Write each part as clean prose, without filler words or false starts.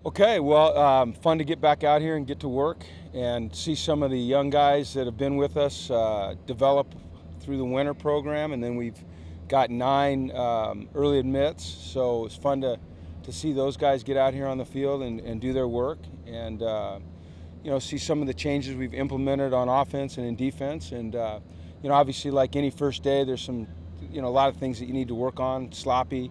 Okay, well, fun to get back out here and get to work and see some of the young guys that have been with us develop through the winter program, and then we've got 9 early admits. So it's fun to see those guys get out here on the field and do their work, and see some of the changes we've implemented on offense and in defense. And obviously, like any first day, there's some a lot of things that you need to work on. Sloppy.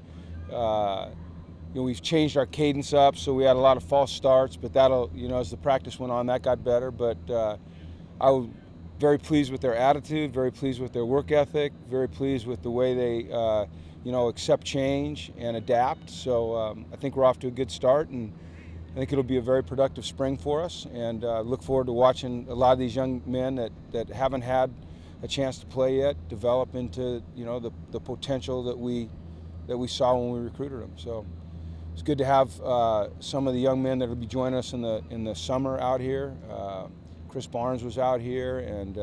We've changed our cadence up, so we had a lot of false starts, but that'll, as the practice went on, that got better. But I was very pleased with their attitude, very pleased with their work ethic, very pleased with the way they, accept change and adapt. So I think we're off to a good start, and I think it'll be a very productive spring for us. And look forward to watching a lot of these young men that haven't had a chance to play yet develop into, the potential that we saw when we recruited them. So it's good to have some of the young men that will be joining us in the summer out here. Chris Barnes was out here, and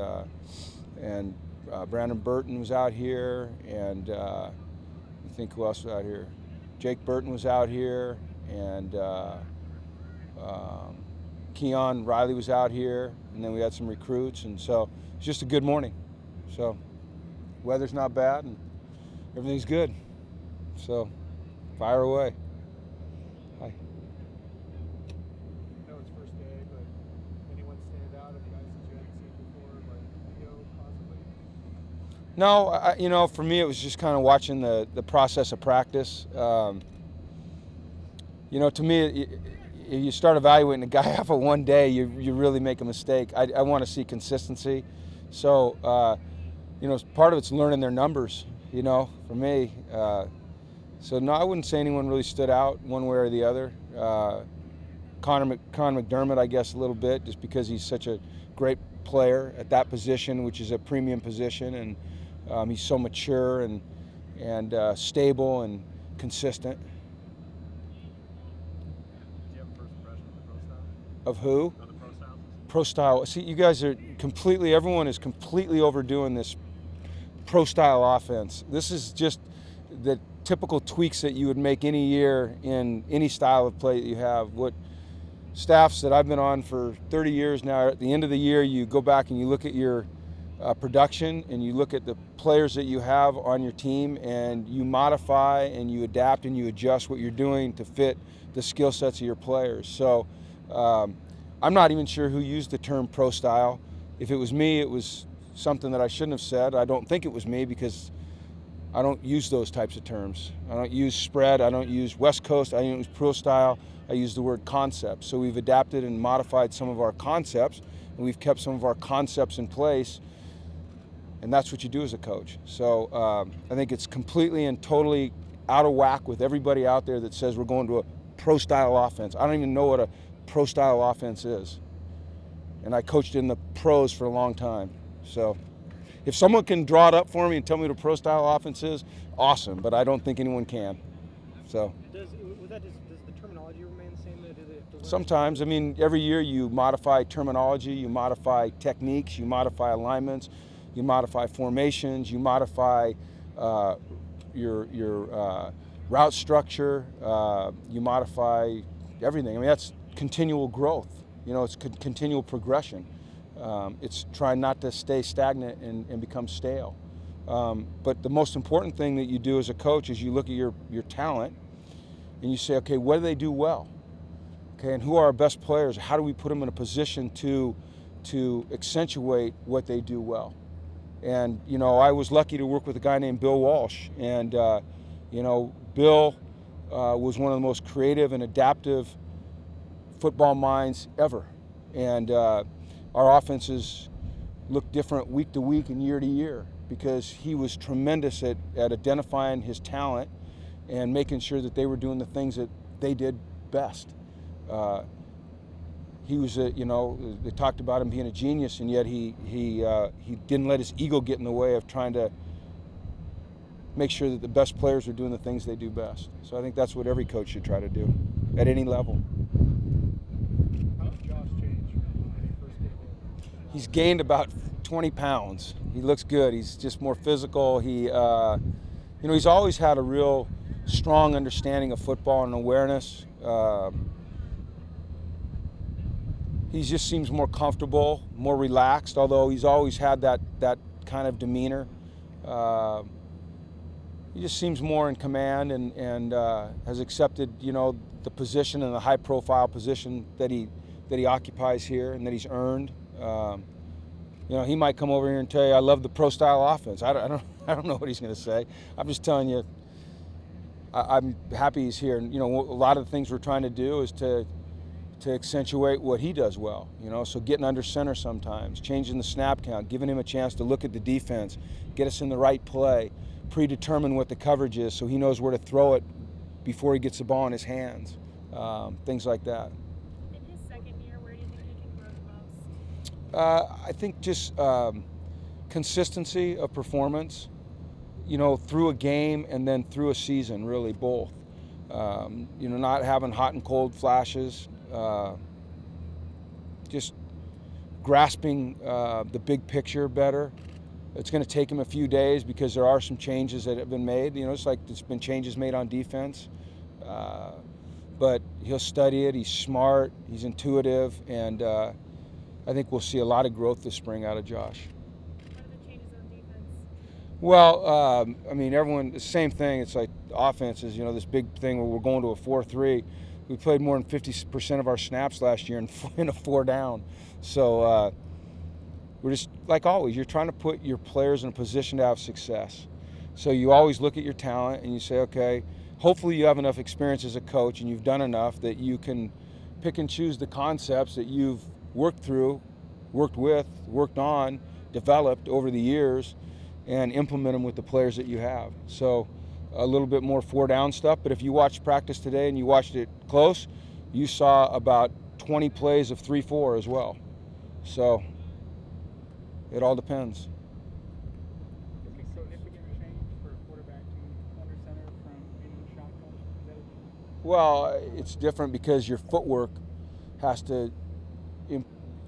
Brandon Burton was out here, and I think who else was out here? Jake Burton was out here, and Keon Riley was out here, and then we had some recruits, and so it's just a good morning. So weather's not bad, and everything's good. So fire away. Hi. I know it's first day, but anyone stand out of guys that you hadn't seen before, like video possibly? No, for me it was just kind of watching the process of practice. To me, if you start evaluating a guy off of one day, you really make a mistake. I want to see consistency. So, part of it's learning their numbers, for me. So, no, I wouldn't say anyone really stood out one way or the other. Connor McDermott, I guess, a little bit, just because he's such a great player at that position, which is a premium position, and he's so mature and stable and consistent. Do you have a first impression of the pro style? Of who? Of the pro style? Pro style. See, you guys are everyone is completely overdoing this pro style offense. This is just the typical tweaks that you would make any year in any style of play that you have. What staffs that I've been on for 30 years now, at the end of the year, you go back and you look at your production, and you look at the players that you have on your team, and you modify and you adapt and you adjust what you're doing to fit the skill sets of your players. So I'm not even sure who used the term pro style. If it was me, it was something that I shouldn't have said. I don't think it was me, because I don't use those types of terms. I don't use spread. I don't use West Coast. I don't use pro style. I use the word concept. So we've adapted and modified some of our concepts, and we've kept some of our concepts in place, and that's what you do as a coach. So I think it's completely and totally out of whack with everybody out there that says we're going to a pro style offense. I don't even know what a pro style offense is, and I coached in the pros for a long time. So if someone can draw it up for me and tell me what a pro style offense is, awesome, but I don't think anyone can. So Does the terminology remain the same? Sometimes. I mean, every year you modify terminology, you modify techniques, you modify alignments, you modify formations, you modify your route structure, you modify everything. I mean, that's continual growth. It's continual progression. It's trying not to stay stagnant and become stale. But the most important thing that you do as a coach is you look at your talent and you say, okay, what do they do well? Okay, and who are our best players? How do we put them in a position to accentuate what they do well? And, I was lucky to work with a guy named Bill Walsh. And, Bill was one of the most creative and adaptive football minds ever. And our offenses look different week to week and year to year, because he was tremendous at identifying his talent and making sure that they were doing the things that they did best. He was they talked about him being a genius, and yet he didn't let his ego get in the way of trying to make sure that the best players are doing the things they do best. So I think that's what every coach should try to do at any level. How has Josh changed when he first came in? He's gained about 20 pounds. He looks good. He's just more physical. He's always had a real strong understanding of football and awareness. he just seems more comfortable, more relaxed, although he's always had that kind of demeanor. He just seems more in command and has accepted, the position and the high-profile position that he occupies here and that he's earned. He might come over here and tell you, "I love the pro-style offense." I don't know what he's going to say. I'm just telling you, I'm happy he's here. And a lot of the things we're trying to do is to accentuate what he does well. So getting under center sometimes, changing the snap count, giving him a chance to look at the defense, get us in the right play, predetermine what the coverage is so he knows where to throw it before he gets the ball in his hands, things like that. In his second year, where do you think he can grow the most? I think just consistency of performance, through a game and then through a season, really both. Not having hot and cold flashes, just grasping the big picture better. It's going to take him a few days because there are some changes that have been made. It's like there's been changes made on defense. But he'll study it. He's smart. He's intuitive. And I think we'll see a lot of growth this spring out of Josh. What are the changes on defense? Well, everyone, the same thing. It's like offenses, this big thing where we're going to a 4-3. We played more than 50% of our snaps last year in a 4-down. So we're just, like always, you're trying to put your players in a position to have success. So you always look at your talent and you say, okay, hopefully you have enough experience as a coach and you've done enough that you can pick and choose the concepts that you've worked through, worked with, worked on, developed over the years, and implement them with the players that you have. So a little bit more 4-down stuff, but if you watched practice today and you watched it close, you saw about 20 plays of 3-4 as well. So it all depends. Is it significant change for a quarterback to under center from being in shotgun? Is that a Well, it's different because your footwork has to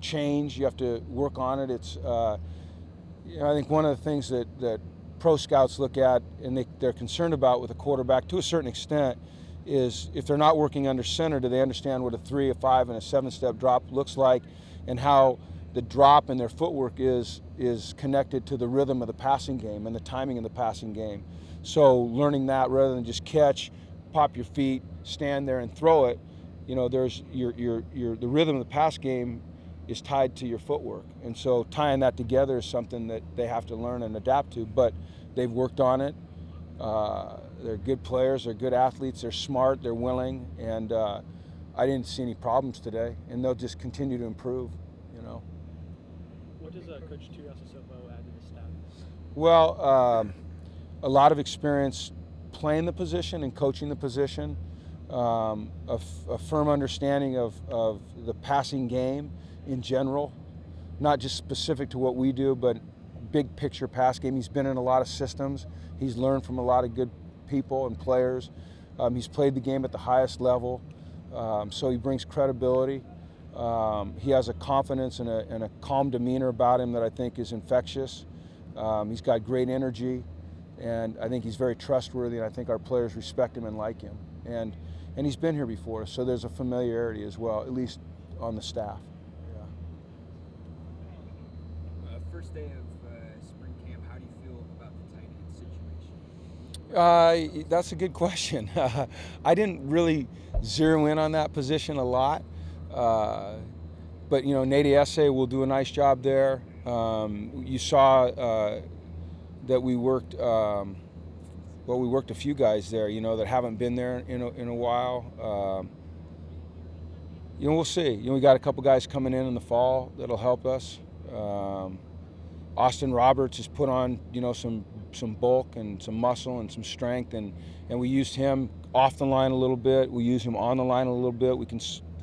change. You have to work on it. It's, I think one of the things that pro scouts look at and they're concerned about with a quarterback to a certain extent is if they're not working under center, do they understand what a 3, a 5, and a 7-step drop looks like and how the drop in their footwork is connected to the rhythm of the passing game and the timing of the passing game. So learning that rather than just catch, pop your feet, stand there and throw it, there's the rhythm of the pass game is tied to your footwork. And so tying that together is something that they have to learn and adapt to, but they've worked on it. They're good players, they're good athletes, they're smart, they're willing, and I didn't see any problems today, and they'll just continue to improve. What does Coach Tuiasosopo add to the staff? Well, a lot of experience playing the position and coaching the position, a firm understanding of the passing game in general, not just specific to what we do, but big picture pass game. He's been in a lot of systems. He's learned from a lot of good people and players. He's played the game at the highest level, so he brings credibility. He has a confidence and a calm demeanor about him that I think is infectious. He's got great energy, and I think he's very trustworthy, and I think our players respect him and like him. And he's been here before, so there's a familiarity as well, at least on the staff. First day of spring camp, how do you feel about the tight end situation? That's a good question. I didn't really zero in on that position a lot. But Nate Esse will do a nice job there. You saw that we worked. We worked a few guys there, that haven't been there in a while. We'll see. We got a couple guys coming in the fall that'll help us. Austin Roberts has put on, some bulk and some muscle and some strength, and we used him off the line a little bit. We use him on the line a little bit. We can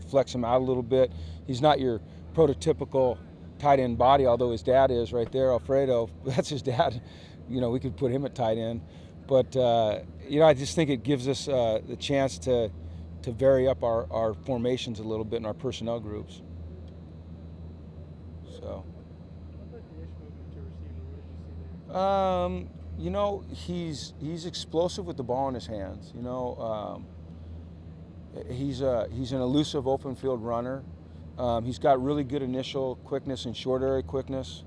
flex him out a little bit. He's not your prototypical tight end body, although his dad is right there, Alfredo. That's his dad. We could put him at tight end. But, I just think it gives us the chance to vary up our formations a little bit in our personnel groups. So. What about the Ish movement to receiver? What did you see there? He's explosive with the ball in his hands. He's an elusive open field runner. He's got really good initial quickness and short area quickness.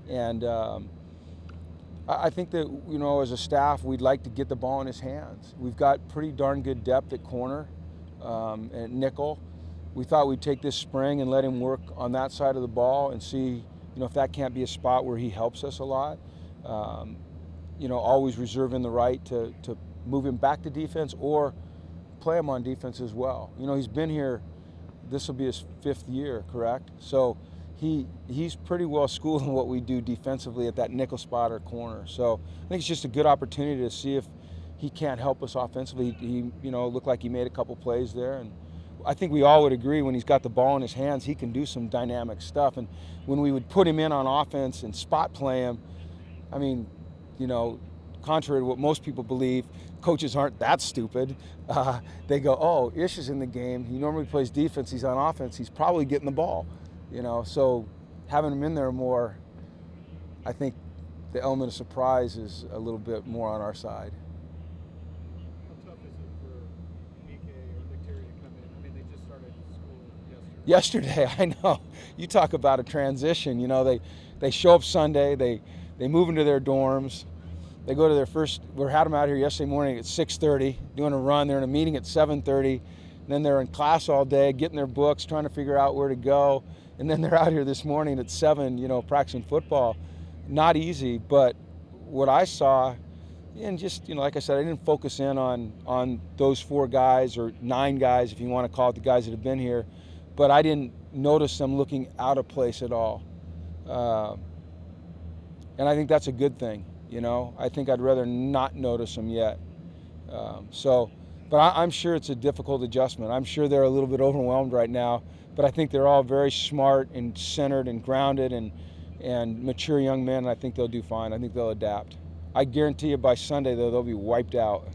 And I think that, as a staff, we'd like to get the ball in his hands. We've got pretty darn good depth at corner and at nickel. We thought we'd take this spring and let him work on that side of the ball and see, if that can't be a spot where he helps us a lot. Always reserving the right to move him back to defense or play him on defense as well. He's been here, this will be his 5th year, correct? So he's pretty well schooled in what we do defensively at that nickel spot or corner. So I think it's just a good opportunity to see if he can't help us offensively. He looked like he made a couple plays there, and I think we all would agree when he's got the ball in his hands, he can do some dynamic stuff. And when we would put him in on offense and spot play him, I mean, contrary to what most people believe, coaches aren't that stupid. They go, oh, Ish is in the game. He normally plays defense. He's on offense. He's probably getting the ball. So having him in there more, I think the element of surprise is a little bit more on our side. How tough is it for Mike or Victoria to come in? I mean, they just started school Yesterday, I know. You talk about a transition. They show up Sunday. They move into their dorms. They go to their first. We had them out here yesterday morning at 6:30 doing a run. They're in a meeting at 7:30. Then they're in class all day, getting their books, trying to figure out where to go. And then they're out here this morning at 7, practicing football. Not easy, but what I saw, and just, like I said, I didn't focus in on those 4 guys or 9 guys, if you want to call it the guys that have been here, but I didn't notice them looking out of place at all. And I think that's a good thing, I think I'd rather not notice them yet. But I'm sure it's a difficult adjustment. I'm sure they're a little bit overwhelmed right now, but I think they're all very smart and centered and grounded and mature young men, and I think they'll do fine. I think they'll adapt. I guarantee you by Sunday, though, they'll be wiped out.